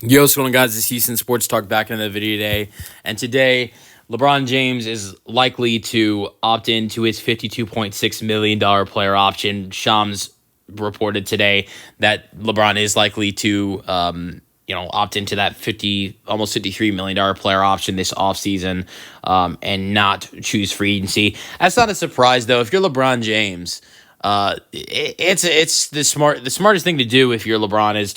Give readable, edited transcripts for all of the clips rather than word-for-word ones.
Yo, what's going on, guys? It's Houston Sports Talk back in the video today. And today, LeBron James is likely to opt into his $52.6 million player option. Shams reported today that LeBron is likely to, opt into that almost $53 million player option this offseason and not choose free agency. That's not a surprise, though. If you're LeBron James, it's the smartest thing to do if you're LeBron is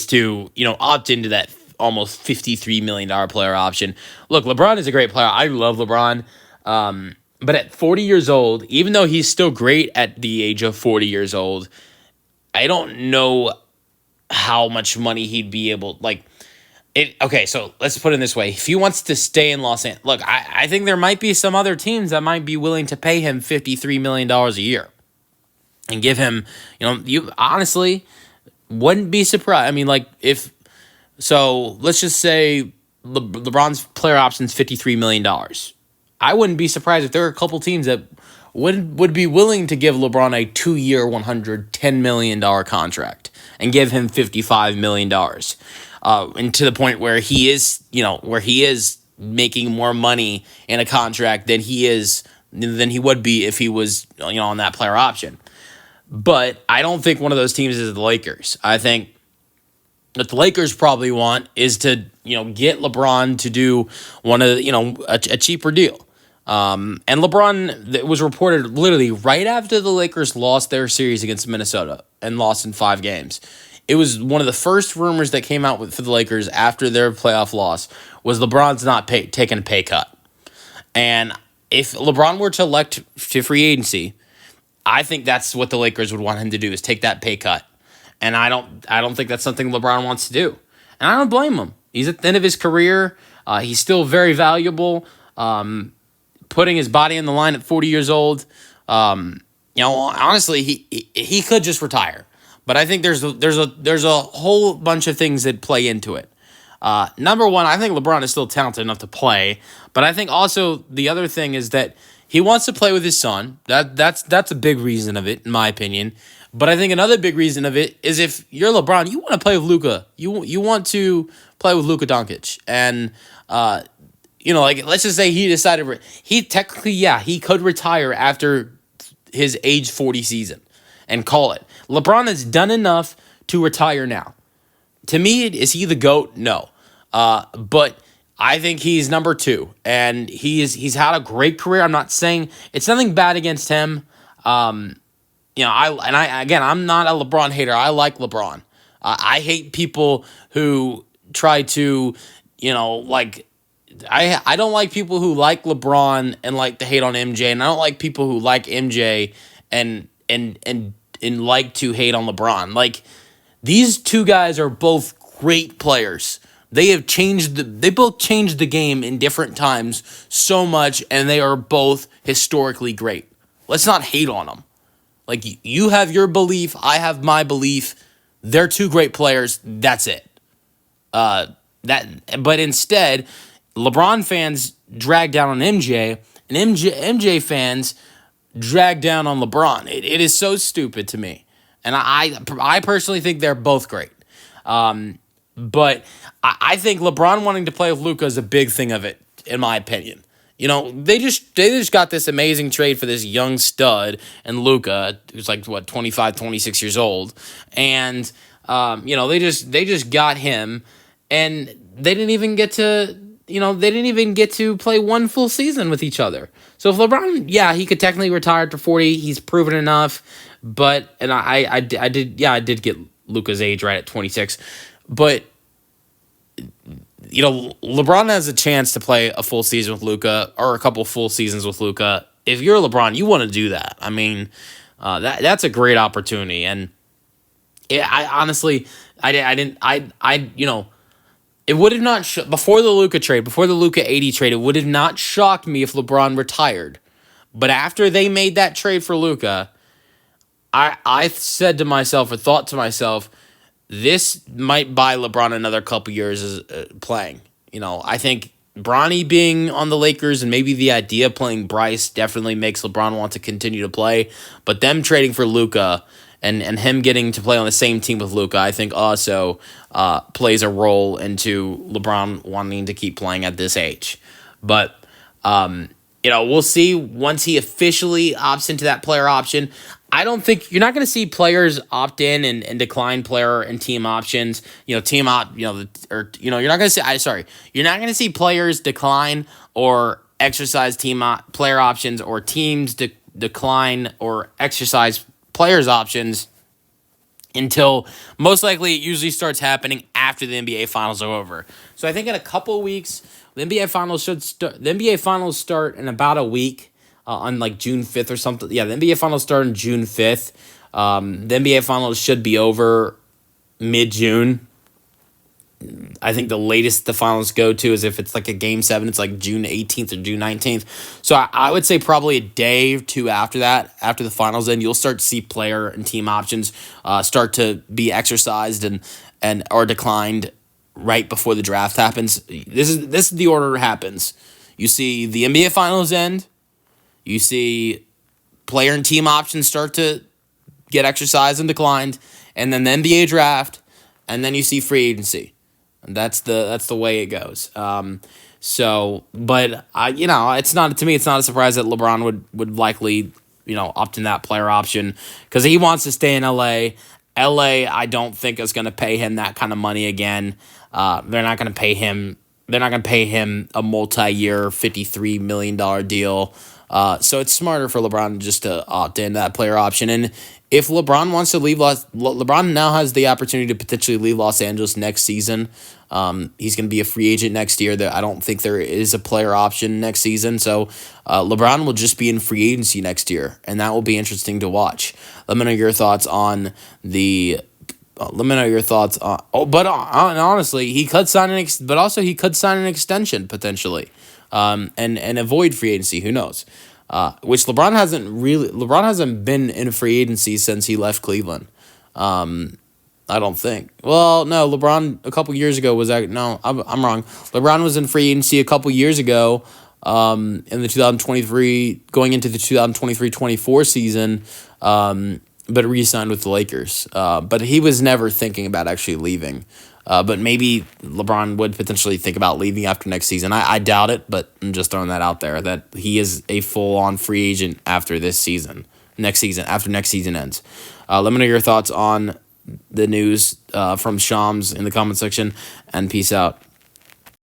to opt into that almost $53 million player option. Look, LeBron is a great player. I love LeBron. But at 40 years old, even though he's still great at the age of 40 years old, I don't know how much money he'd be able Okay, so let's put it this way. If he wants to stay in Los Angeles, look, I think there might be some other teams that might be willing to pay him $53 million a year and give him, you honestly wouldn't be surprised. I mean, let's just say LeBron's player option's $53 million. I wouldn't be surprised if there are a couple teams that would be willing to give LeBron a 2-year, $110 million contract and give him $55 million. And to the point where he is making more money in a contract than he would be if he was, on that player option. But I don't think one of those teams is the Lakers. I think what the Lakers probably want is to, get LeBron to do one of a cheaper deal. And LeBron, it was reported literally right after the Lakers lost their series against Minnesota and lost in 5 games. It was one of the first rumors that came out for the Lakers after their playoff loss was LeBron's not taking a pay cut. And if LeBron were to elect to free agency, I think that's what the Lakers would want him to do, is take that pay cut. And I don't think that's something LeBron wants to do. And I don't blame him. He's at the end of his career. He's still very valuable. Putting his body on the line at 40 years old. Honestly, he could just retire. But I think there's a whole bunch of things that play into it. Number one, I think LeBron is still talented enough to play. But I think also the other thing is that he wants to play with his son. That's a big reason of it, in my opinion. But I think another big reason of it is if you're LeBron, you want to play with Luka. You want to play with Luka Doncic. And, let's just say he decided he could retire after his age 40 season and call it. LeBron has done enough to retire now. To me, is he the GOAT? No. But I think he's number 2, and he's had a great career. I'm not saying it's nothing bad against him. I'm not a LeBron hater. I like LeBron. I hate people who try to, I don't like people who like LeBron and like to hate on MJ, and I don't like people who like MJ and like to hate on LeBron. Like, these two guys are both great players. They both changed the game in different times so much, and they are both historically great. Let's not hate on them. Like, you have your belief, I have my belief. They're two great players. That's it. But instead, LeBron fans drag down on MJ, and MJ fans drag down on LeBron. It is so stupid to me. And I personally think they're both great. But I think LeBron wanting to play with Luka is a big thing of it, in my opinion. They just got this amazing trade for this young stud and Luka, who's 25, 26 years old. And they just got him, and they didn't even get to play one full season with each other. So if LeBron, he could technically retire after 40, he's proven enough. But I did get Luka's age right at 26. But LeBron has a chance to play a full season with Luka or a couple full seasons with Luka. If you're LeBron, you want to do that. I mean, that's a great opportunity. And I honestly, it would have not before the Luka trade, before the Luka 80 trade, it would have not shocked me if LeBron retired. But after they made that trade for Luka, I said to myself, or thought to myself, this might buy LeBron another couple years as playing. I think Bronny being on the Lakers and maybe the idea of playing Bryce definitely makes LeBron want to continue to play. But them trading for Luka and him getting to play on the same team with Luka, I think also plays a role into LeBron wanting to keep playing at this age. But we'll see once he officially opts into that player option. I don't think you're not going to see players opt in and decline player and team options. Team op. You're not going to see. You're not going to see players decline or exercise player options, or teams decline or exercise players options until most likely it usually starts happening after the NBA Finals are over. So I think in a couple weeks, the NBA Finals should start. The NBA Finals start in about a week, on like June 5th or something. Yeah, the NBA Finals start on June 5th. The NBA Finals should be over mid-June. I think the latest the finals go to is if it's like a Game 7, it's like June 18th or June 19th. So I would say probably a day or two after that, after the finals end, you'll start to see player and team options start to be exercised and or declined right before the draft happens. This is the order it happens. You see the NBA Finals end. You see player and team options start to get exercised and declined, and then the NBA draft, and then you see free agency. And that's the way it goes. But it's not, to me, it's not a surprise that LeBron would likely, opt in that player option because he wants to stay in LA. LA, I don't think is going to pay him that kind of money again. They're not going to pay him. They're not going to pay him a multi-year $53 million deal. So it's smarter for LeBron just to opt in that player option. And if LeBron wants to leave, LeBron now has the opportunity to potentially leave Los Angeles next season. He's going to be a free agent next year. I don't think there is a player option next season. So LeBron will just be in free agency next year, and that will be interesting to watch. Let me know your thoughts on the. Let me know your thoughts on. Honestly, he could sign he could sign an extension potentially, and avoid free agency. Who knows? Which LeBron hasn't been in free agency since he left Cleveland. I don't think. Well, no, LeBron a couple years ago was no, I'm wrong. LeBron was in free agency a couple years ago, in the 2023 going into the 2023-24 season, but re-signed with the Lakers. But he was never thinking about actually leaving. But maybe LeBron would potentially think about leaving after next season. I doubt it, but I'm just throwing that out there, that he is a full-on free agent after this season. After next season ends. Let me know your thoughts on the news from Shams in the comment section, and peace out.